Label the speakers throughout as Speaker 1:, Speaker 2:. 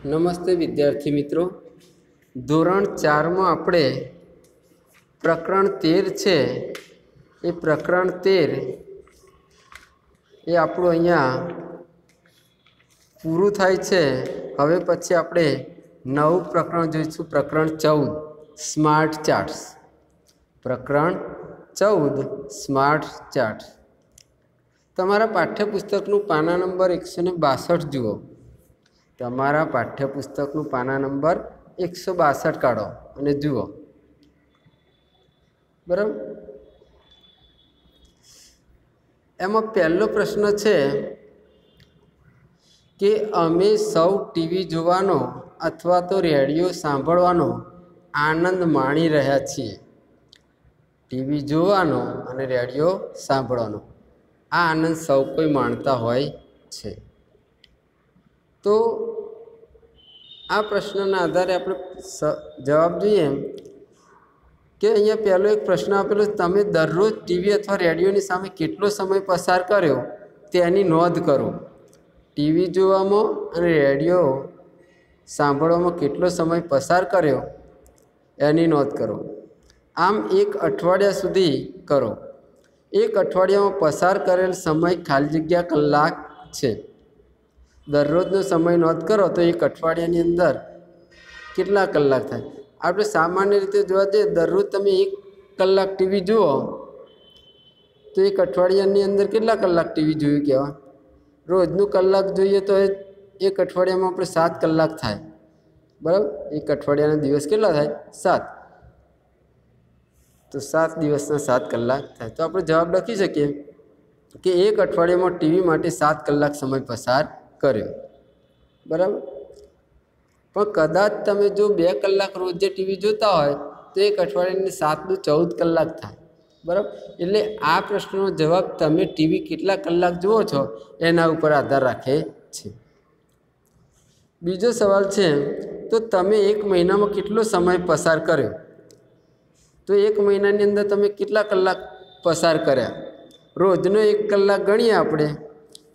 Speaker 1: નમસ્તે વિદ્યાર્થી મિત્રો, ધોરણ 4માં આપણે પ્રકરણ 13 છે એ પ્રકરણ 13 એ આપણું અહીંયા પૂરું થાય છે। હવે પછી આપણે નવું પ્રકરણ જોઈશું, પ્રકરણ 14 સ્માર્ટ ચાર્ટ્સ। પ્રકરણ 14 સ્માર્ટ ચાર્ટ્સ તમારા પાઠ્યપુસ્તકનું પાના નંબર 162 જુઓ। તમારા પાઠ્યપુસ્તકનું પાના નંબર 162 કાઢો અને જુઓ, બરાબર। એમાં પહેલો પ્રશ્ન છે કે અમે સૌ ટીવી જોવાનો અથવા તો રેડિયો સાંભળવાનો આનંદ માણી રહ્યા છીએ। ટીવી જોવાનો અને રેડિયો સાંભળવાનો આ આનંદ સૌ કોઈ માણતા હોય છે। તો આ પ્રશ્નના આધારે આપણે જવાબ જોઈએ કે અહીંયા પહેલો એક પ્રશ્ન આપેલો, તમે દરરોજ ટીવી અથવા રેડિયોની સામે કેટલો સમય પસાર કર્યો તેની નોંધ કરો। ટીવી જોવામાં અને રેડિયો સાંભળવામાં કેટલો સમય પસાર કર્યો એની નોંધ કરો। આમ એક અઠવાડિયા સુધી કરો। એક અઠવાડિયામાં પસાર કરેલ સમય ખાલી જગ્યા કલાક છે। દરરોજનો સમય નોંધ કરો તો એક અઠવાડિયાની અંદર કેટલા કલાક થાય? આપણે સામાન્ય રીતે જોવા જઈએ, દરરોજ તમે 1 કલાક ટીવી જુઓ તો એક અઠવાડિયાની અંદર કેટલા કલાક ટીવી જોયું કહેવાય? રોજનું કલાક જોઈએ તો એક અઠવાડિયામાં આપણે 7 કલાક થાય, બરાબર। એક અઠવાડિયાના દિવસ કેટલા થાય? 7। તો 7 દિવસના 7 કલાક થાય। તો આપણે જવાબ લખી શકીએ કે એક અઠવાડિયામાં ટીવી માટે 7 કલાક સમય પસાર કર્યો, બરાબર। પણ કદાચ તમે જો 2 કલાક રોજે ટીવી જોતા હોય તો એક અઠવાડિયાની 7 દુ 14 કલાક થાય, બરાબર। એટલે આ પ્રશ્નનો જવાબ તમે ટીવી કેટલા કલાક જુઓ છો એના ઉપર આધાર રાખે છે। બીજો સવાલ છે, તો તમે 1 મહિનામાં કેટલો સમય પસાર કર્યો? તો 1 મહિનાની અંદર તમે કેટલા કલાક પસાર કર્યા? રોજનો 1 કલાક ગણીએ આપણે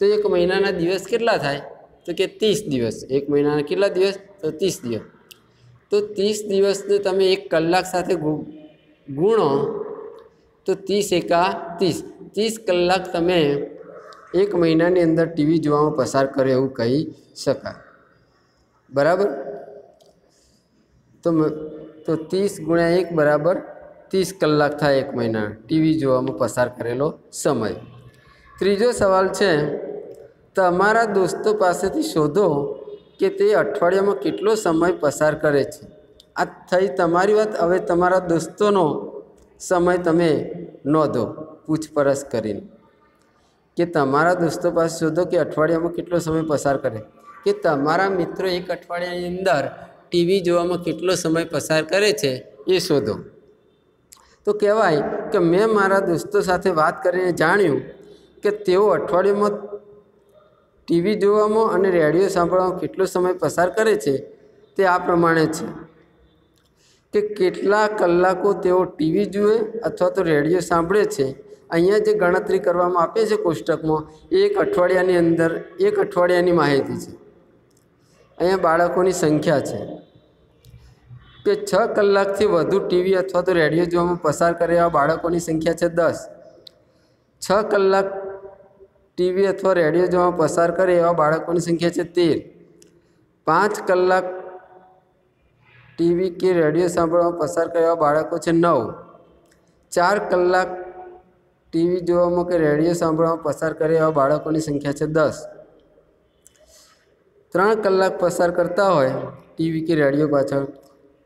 Speaker 1: તો 1 મહિનાના દિવસ કેટલા થાય? તો કે 30 દિવસ। 1 મહિનાના કેટલા દિવસ? તો 30 દિવસ। તો 30 દિવસને તમે 1 કલાક સાથે ગુણો તો 30 એકા 30, 30 કલાક તમે 1 મહિનાની અંદર ટીવી જોવામાં પસાર કર્યો એવું કહી શકાય, બરાબર। તો 30 ગુણ્યા 1 બરાબર 30 કલાક થાય 1 મહિના ટીવી જોવામાં પસાર કરેલો સમય। ત્રીજો સવાલ છે, તમારા દોસ્તો પાસેથી શોધો કે તે અઠવાડિયામાં કેટલો સમય પસાર કરે છે। આ થઈ તમારી વાત। હવે તમારા દોસ્તોનો સમય તમે નોંધો પૂછપરછ કરીને કે તમારા દોસ્તો પાસે શોધો કે અઠવાડિયામાં કેટલો સમય પસાર કરે, કે તમારા મિત્રો એક અઠવાડિયાની અંદર ટીવી જોવામાં કેટલો સમય પસાર કરે છે એ શોધો। તો કહેવાય કે મેં મારા દોસ્તો સાથે વાત કરીને જાણ્યું કે તેઓ અઠવાડિયામાં ટીવી જોવામાં અને રેડિયો સાંભળવામાં કેટલો સમય પસાર કરે છે તે આ પ્રમાણે છે કે કેટલા કલાકો તેઓ ટીવી જુએ અથવા તો રેડિયો સાંભળે છે। અહીંયા જે ગણતરી કરવામાં આપે છે કોષ્ટકમાં એ એક અઠવાડિયાની અંદર 1 અઠવાડિયાની માહિતી છે। અહીંયા બાળકોની સંખ્યા છે કે 6 કલાકથી વધુ ટીવી અથવા તો રેડિયો જોવામાં પસાર કરે એવા બાળકોની સંખ્યા છે 10। 6 કલાક ટીવી અથવા રેડિયો જોવામાં પસાર કરે એવા બાળકોની સંખ્યા છે 13। 5 કલાક ટીવી કે રેડિયો સાંભળવામાં પસાર કરે એવા બાળકો છે 9। 4 કલાક ટીવી જોવામાં કે રેડિયો સાંભળવામાં પસાર કરે એવા બાળકોની સંખ્યા છે 10। 3 કલાક પસાર કરતા હોય ટીવી કે રેડિયો પાછળ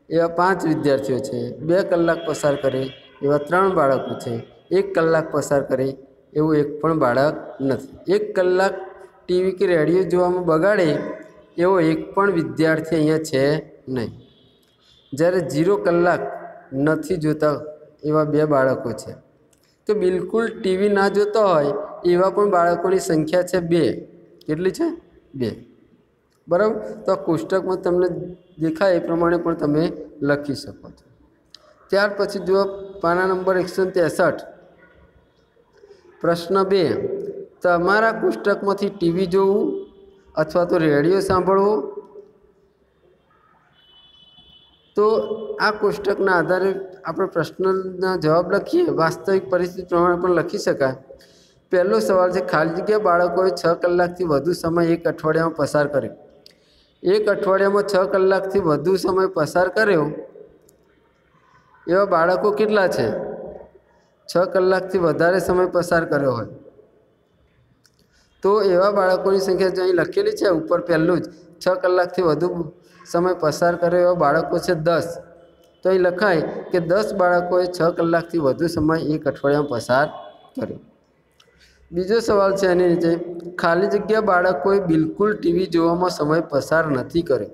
Speaker 1: એવા 5 વિદ્યાર્થીઓ છે। 2 કલાક પસાર કરે એવા 3 બાળકો છે। 1 કલાક પસાર કરે એવું એક પણ બાળક નથી। 1 કલાક ટીવી કે રેડિયો જોવામાં બગાડે એવો એક પણ વિદ્યાર્થી અહીંયા છે નહીં। જ્યારે 0 કલાક નથી જોતા એવા 2 બાળકો છે। તો બિલકુલ ટીવી ના જોતા હોય એવા પણ બાળકોની સંખ્યા છે 2। કેટલી છે? 2, બરાબર। તો આ કોષ્ટકમાં તમને દેખાય એ પ્રમાણે પણ તમે લખી શકો છો। ત્યાર પછી જુઓ પાના નંબર 163, પ્રશ્ન 2, તમારા કોષ્ટકમાંથી ટીવી જોવું અથવા તો રેડિયો સાંભળવો તો આ કોષ્ટકના આધારે આપણે પ્રશ્નના જવાબ લખીએ, વાસ્તવિક પરિસ્થિતિ પ્રમાણે પણ લખી શકાય. પહેલો સવાલ છે, ખાલી જગ્યા બાળકોએ 6 કલાકથી વધુ સમય એક અઠવાડિયામાં પસાર કર્યો. એક અઠવાડિયામાં 6 કલાકથી વધુ સમય પસાર કર્યો એવા બાળકો કેટલા છે? 6 કલાકથી વધારે સમય પસાર કર્યો હોય તો એવા બાળકોની સંખ્યા જો અહીં લખેલી છે ઉપર પહેલું જ, 6 કલાકથી વધુ સમય પસાર કર્યો એવા બાળકો છે 10. તો અહીં લખાય કે 10 બાળકોએ 6 કલાકથી વધુ સમય એક અઠવાડિયામાં પસાર કર્યો. બીજો સવાલ છે એની નીચે, ખાલી જગ્યા બાળકોએ બિલકુલ ટીવી જોવામાં સમય પસાર નથી કર્યો.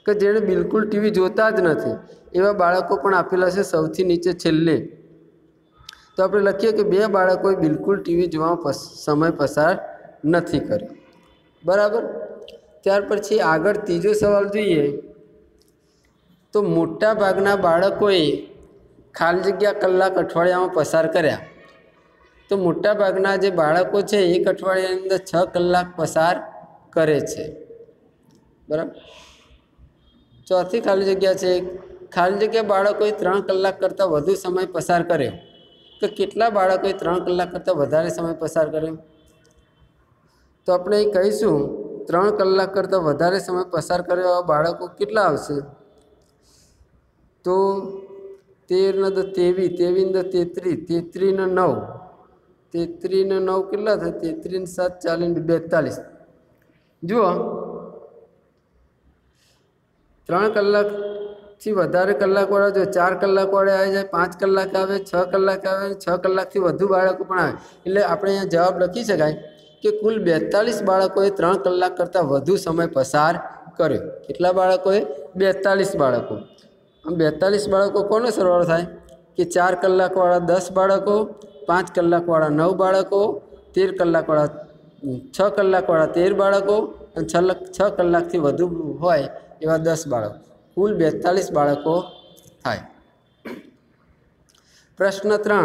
Speaker 1: કે જેણે બિલકુલ ટીવી જોતા જ નથી એવા બાળકો પણ આપેલા છે સૌથી નીચે છેલ્લે. તો આપણે લખીએ કે 2 બાળકોએ બિલકુલ ટીવી જોવામાં સમય પસાર નથી કર્યો. બરાબર. ત્યાર પછી આગળ ત્રીજો સવાલ જોઈએ તો મોટા ભાગના બાળકોએ ખાલી જગ્યા કલાક અઠવાડિયામાં પસાર કર્યા. તો મોટા ભાગના જે બાળકો છે એક અઠવાડિયાની અંદર 6 કલાક પસાર કરે છે. બરાબર. ચોથી ખાલી જગ્યા છે, ખાલી જગ્યા બાળકોએ 3 કલાક કરતાં વધુ સમય પસાર કર્યો. તો કેટલા બાળકોએ 3 કલાક કરતાં વધારે સમય પસાર કર્યો? તો આપણે એ કહીશું 3 કલાક કરતાં વધારે સમય પસાર કર્યો એવા બાળકો કેટલા આવશે? તો 13 ને 23, 23 ને 33, 33 ને 9, 33 ને 9 કેટલા થાય? 33 ને 7 40 42. જુઓ, 3 કલાકથી વધારે કલાકવાળા જો 4 કલાકવાળા આવી જાય, 5 કલાક આવે, 6 કલાક આવે, 6 કલાકથી વધુ બાળકો પણ આવે. એટલે આપણે અહીંયા જવાબ લખી શકાય કે કુલ 42 બાળકોએ 3 કલાક કરતાં વધુ સમય પસાર કર્યો. કેટલા બાળકોએ? 42 બાળકો. આમ 42 બાળકો કોનો સરવાળો થાય કે 4 કલાકવાળા 10 બાળકો, 5 કલાકવાળા 9 બાળકો, 13 કલાકવાળા 6 કલાકવાળા 13 બાળકો અને 6 કલાકથી વધુ હોય એવા 10 બાળકો. કુલ 42 બાળકો થાય. પ્રશ્ન 3,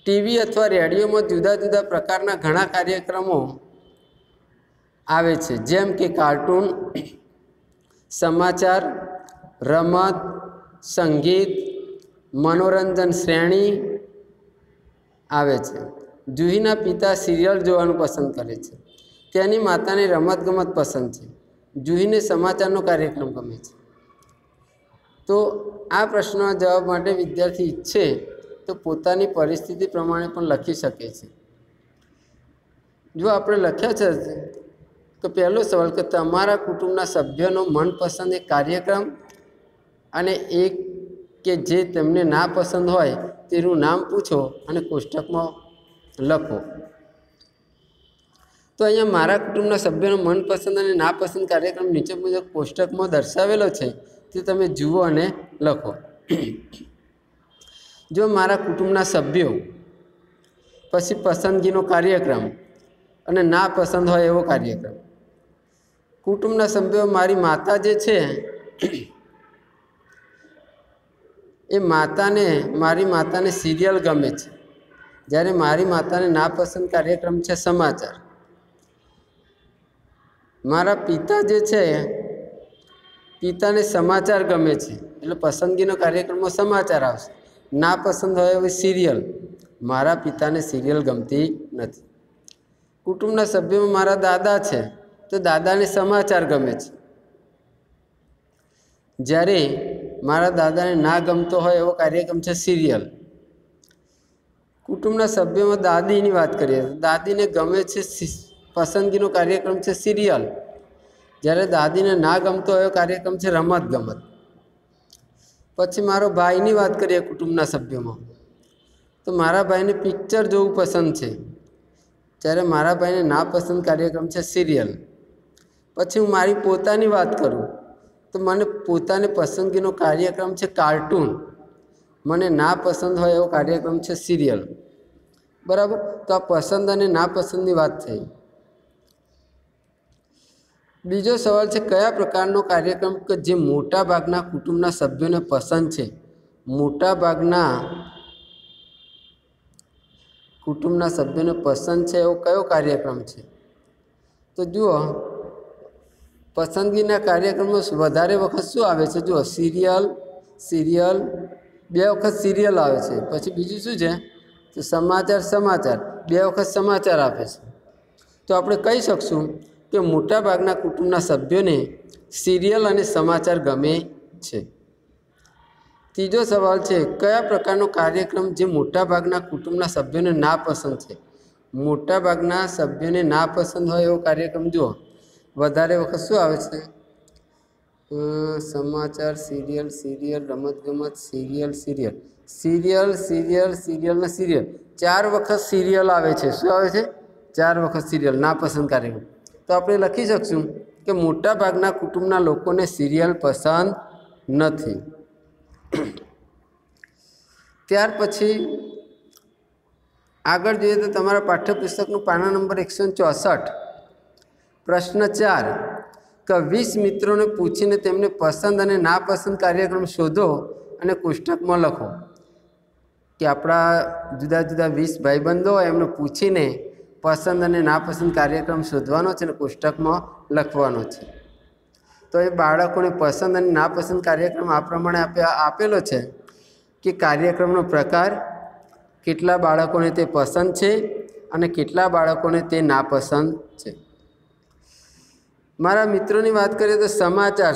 Speaker 1: ટીવી અથવા રેડિયોમાં જુદા જુદા પ્રકારના ઘણા કાર્યક્રમો આવે છે, જેમ કે કાર્ટૂન, સમાચાર, રમત, સંગીત, મનોરંજન શ્રેણી આવે છે. જુહીના પિતા સિરિયલ જોવાનું પસંદ કરે છે. તેની માતાને રમતગમત પસંદ છે. જુહીને સમાચારનો કાર્યક્રમ ગમે છે. તો આ પ્રશ્નના જવાબ માટે વિદ્યાર્થી ઈચ્છે તો પોતાની પરિસ્થિતિ પ્રમાણે પણ લખી શકે છે. જો આપણે લખ્યા છે તો પહેલો સવાલ કે તમારા કુટુંબના સભ્યોનો મનપસંદ એક કાર્યક્રમ અને એક કે જે તેમને ના પસંદ હોય તેનું નામ પૂછો અને કોષ્ટકમાં લખો. તો અહીંયા મારા કુટુંબના સભ્યોનો મનપસંદ અને નાપસંદ કાર્યક્રમ નીચે મુજબ કોષ્ટકમાં દર્શાવેલો છે તે તમે જુઓ અને લખો. જો મારા કુટુંબના સભ્યો, પછી પસંદગીનો કાર્યક્રમ અને ના પસંદ હોય એવો કાર્યક્રમ. કુટુંબના સભ્યો, મારી માતા જે છે એ મારી માતાને સિરિયલ ગમે છે, જ્યારે મારી માતાને નાપસંદ કાર્યક્રમ છે સમાચાર. મારા પિતા જે છે પિતાને સમાચાર ગમે છે એટલે પસંદગીનો કાર્યક્રમમાં સમાચાર આવશે. નાપસંદ હોય એવી સિરિયલ, મારા પિતાને સિરિયલ ગમતી નથી. કુટુંબના સભ્યોમાં મારા દાદા છે તો દાદાને સમાચાર ગમે છે, જ્યારે મારા દાદાને ના ગમતો હોય એવો કાર્યક્રમ છે સિરિયલ. કુટુંબના સભ્યોમાં દાદીની વાત કરીએ તો દાદીને ગમે છે પસંદગીનો કાર્યક્રમ છે સિરિયલ, જ્યારે દાદીને ના ગમતો એવો કાર્યક્રમ છે રમતગમત. પછી મારો ભાઈની વાત કરીએ કુટુંબના સભ્યોમાં તો મારા ભાઈને પિક્ચર જોવું પસંદ છે, જ્યારે મારા ભાઈને નાપસંદ કાર્યક્રમ છે સિરિયલ. પછી હું મારી પોતાની વાત કરું તો મને પોતાને પસંદગીનો કાર્યક્રમ છે કાર્ટૂન, મને ના પસંદ હોય એવો કાર્યક્રમ છે સિરિયલ. બરાબર. તો આ પસંદ અને નાપસંદની વાત થઈ. બીજો સવાલ છે, કયા પ્રકારનો કાર્યક્રમ કે જે મોટા ભાગના કુટુંબના સભ્યોને પસંદ છે? મોટા ભાગના કુટુંબના સભ્યોને પસંદ છે એવો કયો કાર્યક્રમ છે? તો જુઓ, પસંદગીના કાર્યક્રમમાં વધારે વખત શું આવે છે? જુઓ, સિરિયલ 2 વખત સિરિયલ આવે છે. પછી બીજું શું છે? તો સમાચાર 2 વખત સમાચાર આપે છે. તો આપણે કહી શકશું કે મોટાભાગના કુટુંબના સભ્યોને સિરિયલ અને સમાચાર ગમે છે. ત્રીજો સવાલ છે, કયા પ્રકારનો કાર્યક્રમ જે મોટાભાગના કુટુંબના સભ્યોને નાપસંદ છે? મોટાભાગના સભ્યોને નાપસંદ હોય એવો કાર્યક્રમ જુઓ, વધારે વખત શું આવે છે? સમાચાર, સિરિયલ, રમતગમત, સિરિયલ ને સિરિયલ 4 વખત સિરિયલ આવે છે. શું આવે છે? 4 વખત સિરિયલ, નાપસંદ કાર્યક્રમ. તો આપણે લખી શકશું કે મોટાભાગના કુટુંબના લોકોને સિરિયલ પસંદ નથી. ત્યાર પછી આગળ જોઈએ તો તમારા પાઠ્યપુસ્તકનું પાના નંબર 164, પ્રશ્ન 4 કે 20 મિત્રોને પૂછીને તેમને પસંદ અને નાપસંદ કાર્યક્રમ શોધો અને કોષ્ટકમાં લખો. કે આપણા જુદા જુદા 20 ભાઈબંધો હોય એમને પૂછીને પસંદ અને નાપસંદ કાર્યક્રમ શોધવાનો છે અને કોષ્ટકમાં લખવાનો છે. તો એ બાળકોને પસંદ અને નાપસંદ કાર્યક્રમ આ પ્રમાણે આપેલો છે કે કાર્યક્રમનો પ્રકાર, કેટલા બાળકોને તે પસંદ છે અને કેટલા બાળકોને તે નાપસંદ છે. મારા મિત્રોની વાત કરીએ તો સમાચાર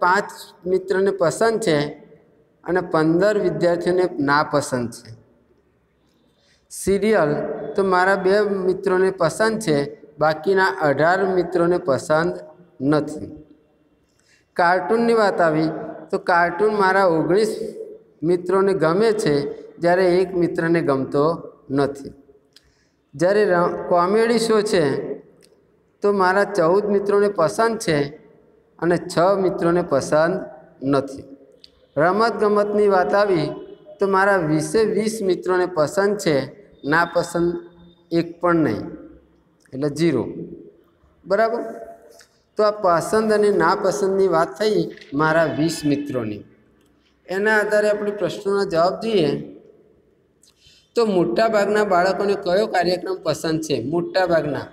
Speaker 1: 5 મિત્રોને પસંદ છે અને 15 વિદ્યાર્થીઓને નાપસંદ છે. સિરિયલ તો મારા 2 મિત્રોને પસંદ છે, બાકીના 18 મિત્રોને પસંદ નથી. કાર્ટૂનની વાત આવી તો કાર્ટૂન મારા 19 મિત્રોને ગમે છે, જ્યારે 1 મિત્રને ગમતો નથી. જ્યારે કોમેડી શો છે તો મારા 14 મિત્રોને પસંદ છે અને 6 મિત્રોને પસંદ નથી. રમતગમતની વાત આવી તો મારા 20 મિત્રોને પસંદ છે, નાપસંદ 1 પણ નહીં, એટલે 0. બરાબર. તો આ પસંદ અને નાપસંદની વાત થઈ મારા 20 મિત્રોની. એના આધારે આપણે પ્રશ્નોના જવાબ જોઈએ તો મોટાભાગના બાળકોને કયો કાર્યક્રમ પસંદ છે? મોટાભાગના,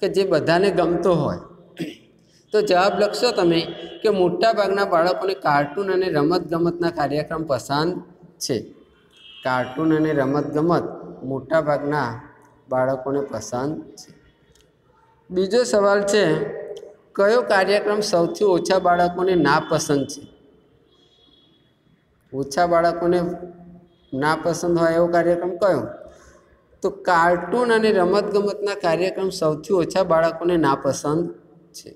Speaker 1: કે જે બધાને ગમતો હોય. તો જવાબ લખશો તમે કે મોટાભાગના બાળકોને કાર્ટૂન અને રમતગમતના કાર્યક્રમ પસંદ છે. કાર્ટૂન અને રમતગમત મોટાભાગના બાળકોને પસંદ છે. બીજો સવાલ છે, કયો કાર્યક્રમ સૌથી ઓછા બાળકોને નાપસંદ છે? ઓછા બાળકોને નાપસંદ હોય એવો કાર્યક્રમ કયો? તો કાર્ટૂન અને રમતગમતના કાર્યક્રમ સૌથી ઓછા બાળકોને નાપસંદ છે.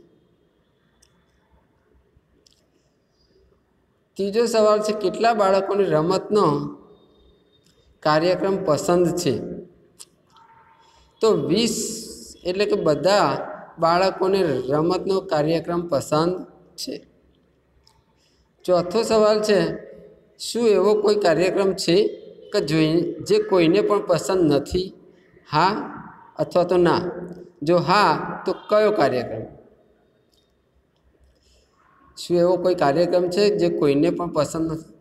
Speaker 1: ત્રીજો સવાલ છે, કેટલા બાળકોને રમતનો કાર્યક્રમ પસંદ છે? તો 20, એટલે કે બધા બાળકોને રમતનો કાર્યક્રમ પસંદ છે. ચોથો સવાલ છે, શું એવો કોઈ કાર્યક્રમ છે કે જે કોઈને પણ પસંદ નથી? હા અથવા તો ના. જો હા તો કયો કાર્યક્રમ? શું એવો કોઈ કાર્યક્રમ છે જે કોઈને પણ પસંદ નથી?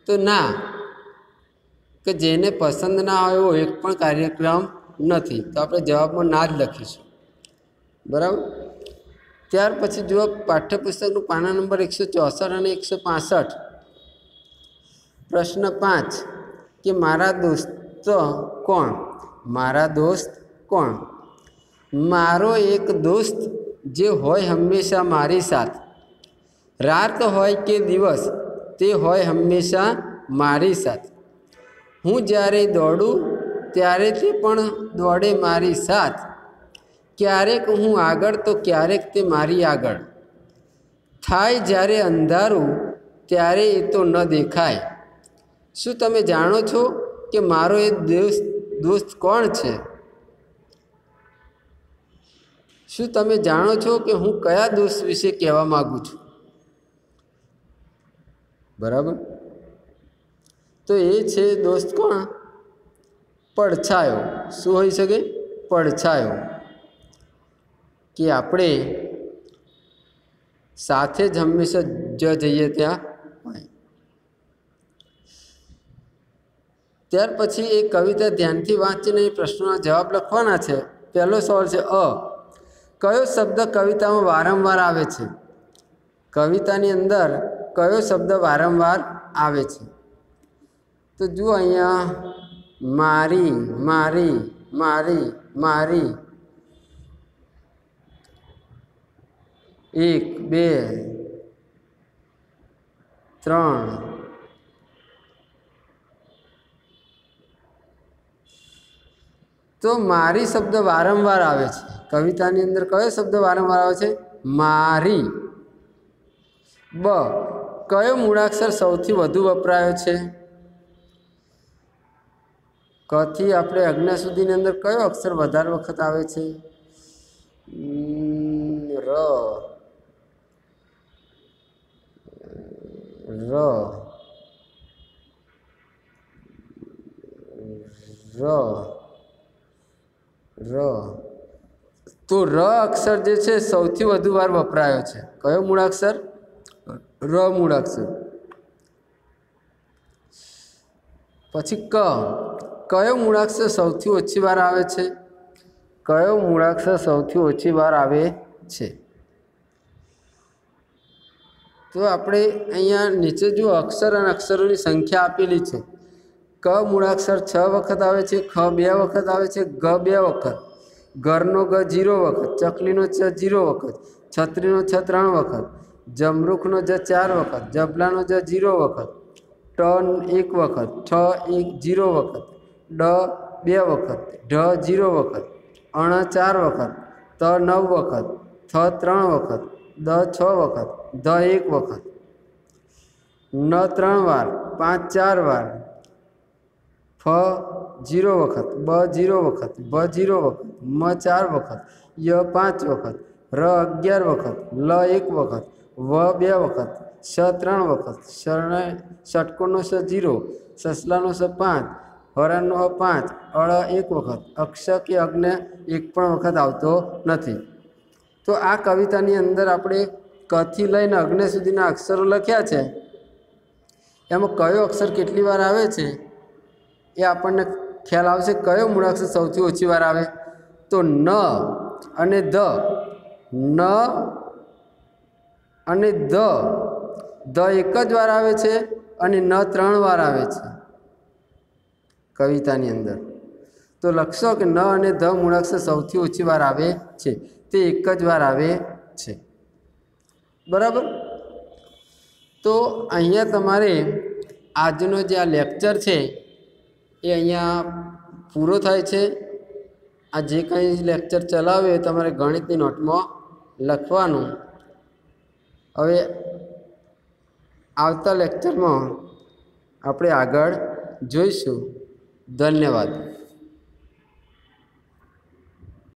Speaker 1: તો ના, કે જેને પસંદ ના હોય એવો એક પણ કાર્યક્રમ નથી. તો આપણે જવાબમાં ના જ લખીશું. બરાબર. ત્યાર પછી જુઓ પાઠ્યપુસ્તકનું પાના નંબર 164 અને 165, પ્રશ્ન 5 કે મારા દોસ્ત કોણ? મારા દોસ્ત કોણ? મારો એક દોસ્ત જે હોય હંમેશા મારી સાથ, રાત હોય કે દિવસ તે હોય હંમેશા મારી સાથ. હું જ્યારે દોડું ત્યારે તે પણ દોડે મારી સાથ. ક્યારેક હું આગળ તો ક્યારેક તે મારી આગળ. થાય જ્યારે અંધારું ત્યારે એ તો ન દેખાય. શું તમે જાણો છો કે મારો એ દોસ્ત કોણ છે? શું તમે જાણો છો કે હું કયા દોસ્ત વિશે કહેવા માગું છું? બરાબર. તો એ છે દોસ્ત કોણ? પડછાયો. શું હોઈ શકે? પડછાયો. કે આપણે સાથે જ હંમેશા જઈએ ત્યાં હોય. ત્યાર પછી એ કવિતા ધ્યાનથી વાંચીને એ પ્રશ્નોના જવાબ લખવાના છે. પહેલો સવાલ છે, કયો શબ્દ કવિતામાં વારંવાર આવે છે? કવિતાની અંદર કયો શબ્દ વારંવાર આવે છે? તો જુઓ અહીંયા મારી, મારી, મારી, મારી, 1 2 3 તો મારી શબ્દ વારંવાર આવે છે. કવિતાની અંદર કયો શબ્દ વારંવાર આવે છે? મારી. બ કયો મૂળાક્ષર સૌથી વધુ વપરાયો છે? કથી આપણે અજ્ઞા સુધીની અંદર કયો અક્ષર વધારે વખત આવે છે? ર, ર, ર, ર. તો ર અક્ષર જે છે સૌથી વધુ વાર વપરાયો છે. કયો મૂળાક્ષર? ર મૂળાક્ષર. પછી કયો મૂળાક્ષર સૌથી ઓછી વાર આવે છે? કયો મૂળાક્ષર સૌથી ઓછી વાર આવે છે? તો આપણે અહીંયા નીચે જુઓ અક્ષર અને અક્ષરોની સંખ્યા આપેલી છે. ક મૂળાક્ષર 6 વખત આવે છે, ખ 2 વખત આવે છે, ગ 2 વખત, ઘરનો ગ 0 વખત, ચકલીનો ચ 0 વખત, છત્રીનો છ 3 વખત, જમરૂખનો જ 4 વખત, જબલાનો જ 0 વખત, ટ 1 વખત, ઠ 0 વખત, ડ 2 વખત, ઢ 0 વખત, અણ 4 વખત, ત 9 વખત, થ 3 વખત, દ 6 વખત, ધ 1 વખત, ન 3 વાર, 5 4 વાર, ફ 0 વખત, બ 0 વખત, ભ 0 વખત, મ 4 વખત, ય 5 વખત, ર 11 વખત, લ 1 વખત, વ 2 વખત, શ 3 વખત, ષટકોણનો સ 0, સસલાનો સ 5, હરાનો હ 5, અળ 1 વખત, અક્ષ કે અગ્ન 1 પણ વખત આવતો નથી. તો આ કવિતાની અંદર આપણે કથી લઈને અગ્ન સુધીના અક્ષરો લખ્યા છે. એમાં કયો અક્ષર કેટલી વાર આવે છે એ આપણને ખ્યાલ આવશે. કયો મૂળાક્ષર સૌથી ઓછી વાર આવે? તો ન અને ધ. ન અને ધ એક જ વાર આવે છે અને ન 3 વાર આવે છે કવિતાની અંદર. તો લખશો કે ન અને ધ મૂળાક્ષર સૌથી ઓછી વાર આવે છે. તે એક જ વાર આવે છે. બરાબર. તો અહીંયા તમારે આજનો જે આ લેક્ચર છે એ અહીંયા પૂરો થાય છે. આ જે કંઈ લેક્ચર ચલાવે એ તમારે ગણિતની નોટમાં લખવાનું. હવે આવતા લેક્ચરમાં આપણે આગળ જોઈશું. ધન્યવાદ.